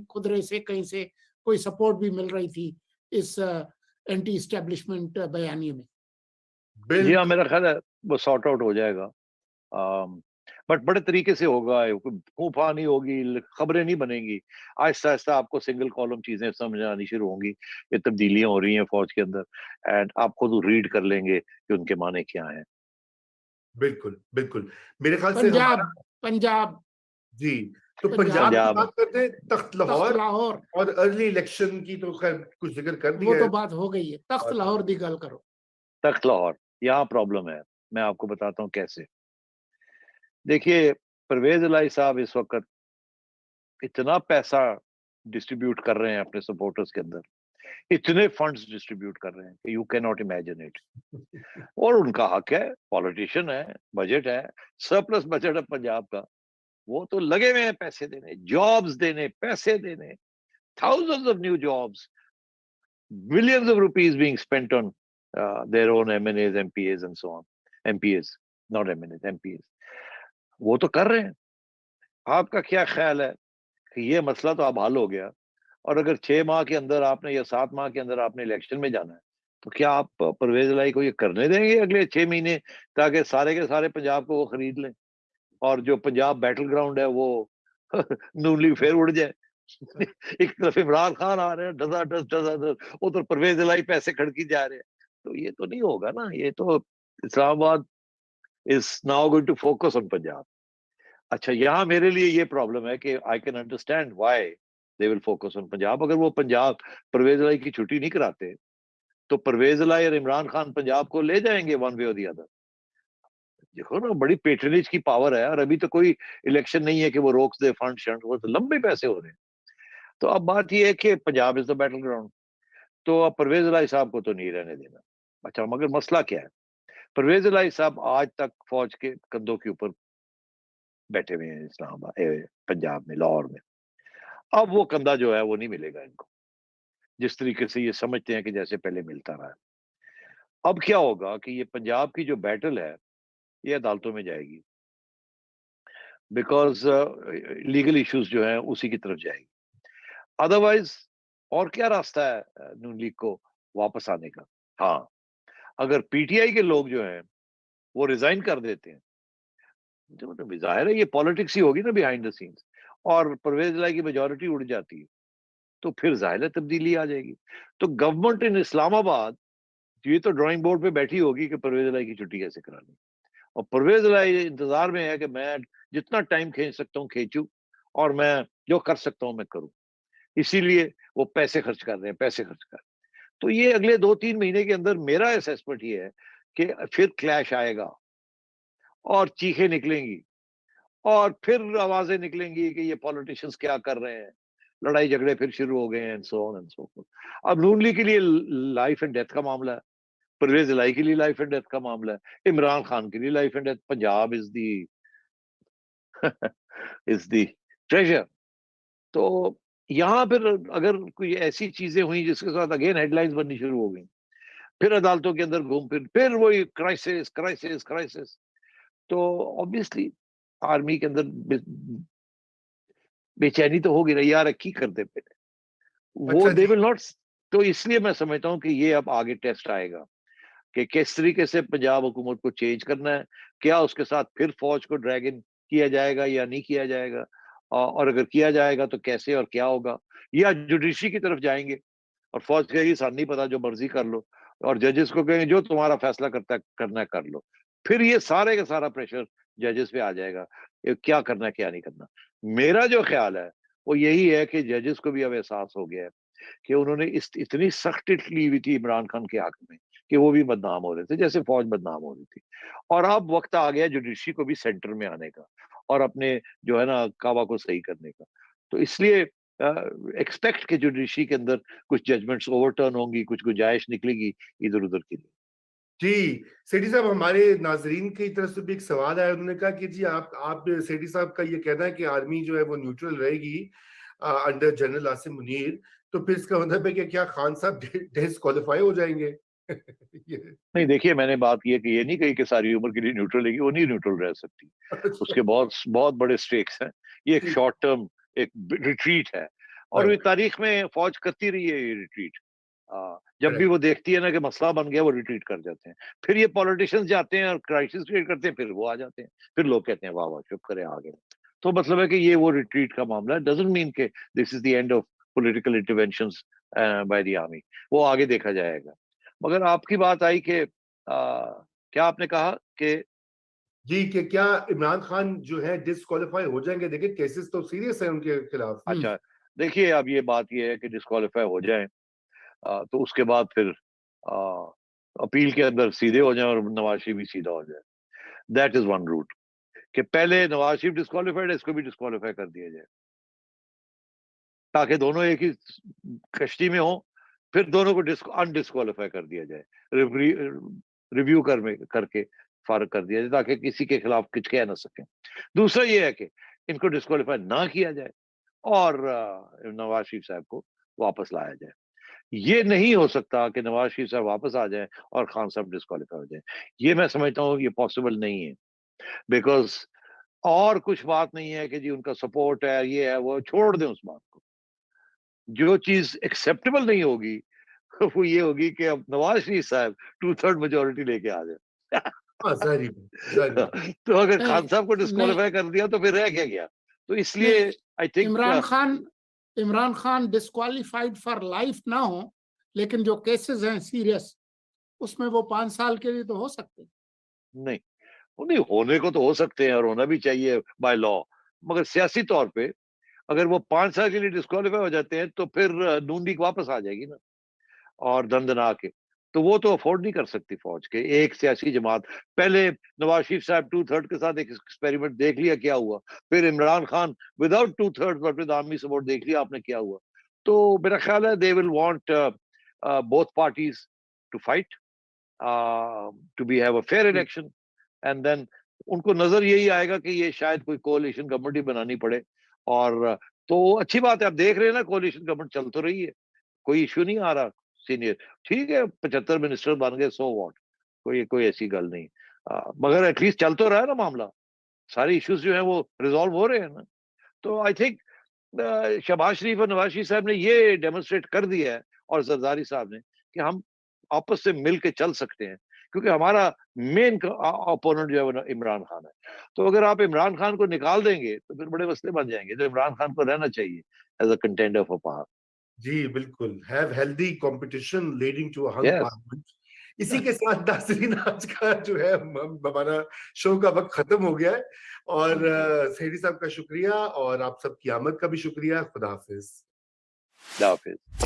खुदरे से कहीं से कोई सपोर्ट भी मिल रही थी इस एंटी इस्टेब्लिशमेंट बयानिए में। जी हाँ, मेरा ख्याल है वो सॉर्ट आउट हो जाएगा, बट बड़े तरीके से होगा, फूफा नहीं होगी, खबरें नहीं बनेंगी, आहिस्ता आहिस्ता आपको सिंगल कॉलम चीजें समझ आनी शुरू होंगी, ये तब्दीलियां हो रही हैं फौज के अंदर, एंड आप खुद रीड कर लेंगे कि उनके माने क्या हैं। बिल्कुल बिल्कुल, मेरे ख्याल से पंजाब जी, तो पंजाब की बात करते हैं, तख्त लाहौर और अर्ली इलेक्शन की तो खैर कुछ जिक्र कर दिया है, वो तो बात हो गई है। तख्त लाहौर दी गल करो। तख्त लाहौर, यहाँ प्रॉब्लम है, मैं आपको बताता हूँ कैसे। देखिए, परवेज इलाही साहब इस वक्त इतना पैसा डिस्ट्रीब्यूट कर रहे हैं अपने सपोर्टर्स के अंदर, इतने फंड्स डिस्ट्रीब्यूट कर रहे हैं कि you can not imagine it. और उनका हक है, पॉलिटिशियन है, बजट है, सरप्लस बजट है पंजाब का, वो तो लगे हुए हैं पैसे देने, जॉब्स देने, पैसे देने, thousands of new jobs, millions of rupees being spent on their own MNAs, MPAs and so on. MPAs, not MNAs, MPAs. वो तो कर रहे हैं। आपका क्या ख्याल है कि ये मसला तो अब हल हो गया, और अगर 6 माह के अंदर आपने या 7 माह के अंदर आपने इलेक्शन में जाना है, तो क्या आप परवेज इलाही को ये करने देंगे अगले 6 महीने, ताकि सारे के सारे पंजाब को वो खरीद लें, और जो पंजाब बैटल ग्राउंड है वो नून लीग फिर उड़ जाए? एक तरफ इमरान खान आ रहे हैं डज़ा उधर परवेज इलाही पैसे खड़की जा रहे हैं, तो ये तो नहीं होगा ना। ये तो Islamabad is now going to focus on Punjab. अच्छा, यहाँ मेरे लिए ये प्रॉब्लम है कि I can understand why they will focus on Punjab. अगर वो पंजाब परवेज इलाही की छुट्टी नहीं कराते तो परवेज इलाही और इमरान खान पंजाब को ले जाएंगे वन वे और दी अदर। देखो ना, बड़ी पेट्रनेज की पावर है, और अभी तो कोई इलेक्शन नहीं है कि वो रोक दे फंड शंड, वो तो लंबे पैसे हो रहे हैं। तो अब बात ये है कि Punjab is the battle ground, तो अब परवेज इलाही साहब को तो नहीं रहने देना। अच्छा, मगर मसला क्या है? परवेज इलाही साहब आज तक फौज के कंधों के ऊपर बैठे हुए हैं इस्लामाबाद, पंजाब में, लाहौर में। अब वो कंधा जो है वो नहीं मिलेगा इनको, जिस तरीके से ये समझते हैं कि जैसे पहले मिलता रहा है। अब क्या होगा कि ये पंजाब की जो बैटल है ये अदालतों में जाएगी, बिकॉज लीगल इश्यूज जो है उसी की तरफ जाएगी। अदरवाइज और क्या रास्ता है नून लीग को वापस आने का? हाँ, अगर पीटीआई के लोग जो हैं वो रिजाइन कर देते हैं, जो मतलब जाहिर है ये पॉलिटिक्स ही होगी ना बिहाइंड द सीन्स, और परवेज इलाही की मेजोरिटी उड़ जाती है, तो फिर जाहिर है तब्दीली आ जाएगी। तो गवर्नमेंट इन इस्लामाबाद ये तो ड्राइंग बोर्ड पे बैठी होगी कि परवेज इलाही की छुट्टी कैसे करानी, और परवेज इलाही इंतजार में है कि मैं जितना टाइम खींच सकता हूँ खींचूं, और मैं जो कर सकता हूँ मैं करूं, इसीलिए वो पैसे खर्च कर रहे हैं, पैसे खर्च कर रहे हैं। तो ये अगले 2-3 महीने के अंदर मेरा असेसमेंट ये है कि फिर क्लैश आएगा, और चीखें निकलेंगी, और फिर आवाजें निकलेंगी कि ये पॉलिटिशियंस क्या कर रहे हैं, लड़ाई झगड़े फिर शुरू हो गए हैं, and so on and so fourth. अब नून लीग के लिए लाइफ एंड डेथ का मामला है, परवेज इलाही के लिए लाइफ एंड डेथ का मामला है, इमरान खान के लिए life and death. Punjab is the is the treasure. तो यहाँ फिर अगर कोई ऐसी चीजें हुई जिसके साथ अगेन हेडलाइंस बननी शुरू हो गई, फिर अदालतों के अंदर घूम फिर वही क्राइसिस क्राइसिस क्राइसिस, तो ऑब्वियसली आर्मी के अंदर बेचैनी तो होगी ना, यार की कर दे पहले वो, दे विल नॉट। तो इसलिए मैं समझता हूँ कि ये अब आगे टेस्ट आएगा कि किस तरीके से पंजाब हुकूमत को चेंज करना है, क्या उसके साथ फिर फौज को ड्रैग इन किया जाएगा या नहीं किया जाएगा, और अगर किया जाएगा तो कैसे और क्या होगा, या जुडिशरी की तरफ जाएंगे और फौज कहेगी सर नहीं पता जो मर्जी कर लो, और जजेस को कहेंगे जो तुम्हारा फैसला करना है कर लो। फिर ये सारे का सारा प्रेशर जजेस पे आ जाएगा, क्या करना है क्या नहीं करना। मेरा जो ख्याल है वो यही है कि जजेस को भी अब एहसास हो गया है कि उन्होंने इतनी सख्त ली हुई थी इमरान खान के हक में कि वो भी बदनाम हो रहे थे जैसे फौज बदनाम हो रही थी, और अब वक्त आ गया जुडिशरी को भी सेंटर में आने का और अपने जो है ना कावा को सही करने का। तो इसलिए एक्सपेक्ट के जुडिशरी के अंदर कुछ जजमेंट्स ओवरटर्न होंगी, कुछ गुंजाइश निकलेगी इधर उधर के लिए। जी सेठी साहब, हमारे नाजरीन की तरफ से भी एक सवाल आया, उन्होंने कहा कि जी आप सेठी साहब का ये कहना है कि आर्मी जो है वो न्यूट्रल रहेगी अंडर जनरल आसिम मुनीर, तो फिर इसका मतलब है कि क्या खान साहब डिस्क्वालीफाई हो जाएंगे? नहीं, देखिए मैंने बात की है कि ये नहीं कही कि सारी उम्र के लिए न्यूट्रल है, वो नहीं न्यूट्रल रह सकती। उसके बहुत बहुत बड़े स्टेक्स हैं, ये एक शॉर्ट टर्म एक रिट्रीट है। اور Right. ये तारीख में फौज करती रही है ये रिट्रीट। जब भी Correct. वो देखती है ना कि मसला बन गया, वो रिट्रीट कर जाते हैं। फिर ये पॉलिटिशियंस जाते हैं और क्राइसिस क्रिएट करते हैं, फिर वो आ जाते हैं, फिर लोग कहते हैं वाह वाह शुक्र है आ गए। तो मतलब है कि ये वो रिट्रीट का मामला है, डजंट मीन के this is the end of political interventions by the army, वो आगे देखा जाएगा। मगर आपकी बात आई कि क्या आपने कहा कि जी कि क्या इमरान खान जो है डिस्क्वालीफाई हो जाएंगे? देखिए केसेस तो सीरियस है उनके खिलाफ। अच्छा देखिए, अब ये बात ये है कि डिस्क्वालीफाई हो जाए तो उसके बाद फिर अपील के अंदर सीधे हो जाए और नवाज शरीफ भी सीधा हो जाए। दैट इज वन रूट कि पहले नवाज शरीफ डिस्क्वालीफाइड है, इसको भी डिस्क्वालीफाई कर दिया जाए, ताकि दोनों एक ही कश्ती में हो, फिर दोनों को अनडिस्क्वालीफाई कर दिया जाए, रिव्यू करके फारग कर दिया जाए, ताकि किसी के खिलाफ कुछ कह ना सके। दूसरा ये है कि इनको डिस्क्वालीफाई ना किया जाए और नवाज शरीफ साहब को वापस लाया जाए। ये नहीं हो सकता कि नवाज शरीफ साहब वापस आ जाए और खान साहब डिस्क्वालीफाई हो जाए। ये मैं समझता हूँ ये पॉसिबल नहीं है, बिकॉज और कुछ बात नहीं है कि जी उनका सपोर्ट है, ये है, वो छोड़ दें उस बात को। जो चीज एक्सेप्टेबल नहीं होगी वो ये होगी कि अब नवाज शरीफ साहब 2/3 मेजोरिटी लेके आ जाए। हाँ जाहिर है। तो अगर नहीं खान साहब को नहीं डिस्क्वालीफाई कर दिया तो फिर रह क्या गया? तो इसलिए नहीं I think Imran Khan disqualified for life ना हो, लेकिन जो केसेस हैं सीरियस, उसमें वो 5 साल के लिए तो हो सकते हैं। नहीं, नहीं होने को तो हो सकते हैं और होना भी चाहिए बाय लॉ, मगर सियासी तौर पे अगर वो 5 साल के लिए डिस्क्वालीफाई हो जाते हैं तो फिर नून लीग वापस आ जाएगी ना, और दंदना के। तो वो तो अफोर्ड नहीं कर सकती फौज के एक सियासी जमात। पहले नवाज शरीफ साहब 2/3 के साथ एक एक्सपेरिमेंट देख लिया क्या हुआ, फिर Imran Khan without 2/3 but with army support देख लिया आपने क्या हुआ। तो मेरा ख्याल है they will want both parties to fight to be have a fair election, and then उनको नजर यही आएगा कि ये शायद कोई कोalition गवर्नमेंट ही बनानी पड़े। और तो अच्छी बात है, आप देख रहे हैं ना कोalition गवर्नमेंट चल तो रही है, कोई इश्यू नहीं आ रहा सीनियर, ठीक है 75 मिनिस्टर बन गए, सो व्हाट, कोई ऐसी गल नहीं। मगर एटलीस्ट चल तो रहा है ना मामला, सारे इश्यूज जो है वो रिजॉल्व हो रहे हैं ना। तो आई थिंक शहबाज शरीफ और नवाज शरीफ साहब ने ये डेमोन्स्ट्रेट कर दिया है, और जरदारी साहब ने, कि हम आपस से मिल के चल सकते हैं, क्योंकि हमारा मेन ओपोनेंट जो है वो इमरान खान है। तो अगर आप इमरान खान को निकाल देंगे तो फिर बड़े मसले बन जाएंगे। तो इमरान खान को रहना चाहिए as a contender for power. जी बिल्कुल, have healthy competition leading to a hung yes parliament. इसी के साथ नाज़रीन आज का जो है हमारा शो का वक्त खत्म हो गया है, और सेठी साहब का शुक्रिया और आप सबकी आमद का भी शुक्रिया। खुदा हाफिज। हाफिज।